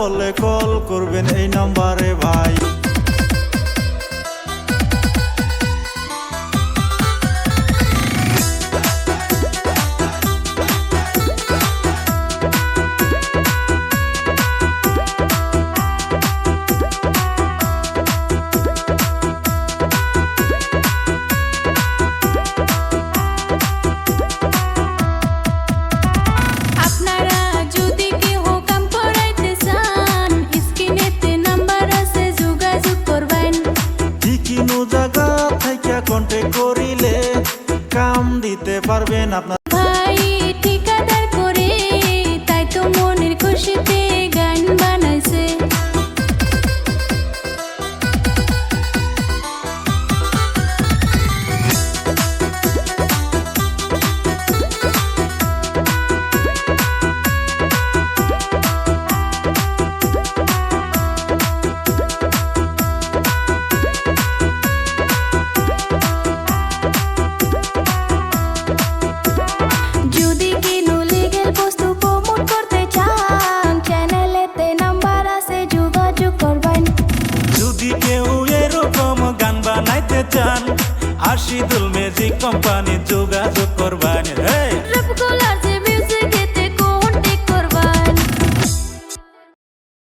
হলে কল করবেন এই নাম্বারে ভাই। কন্টাক্ট করিলে কাম দিতে পারবেন আপনার ভাই ঠিকাদার করে, তাই তো মনের খুশিতে গান বানাইছে। চান আশিদুল ম্যাজিক কোম্পানি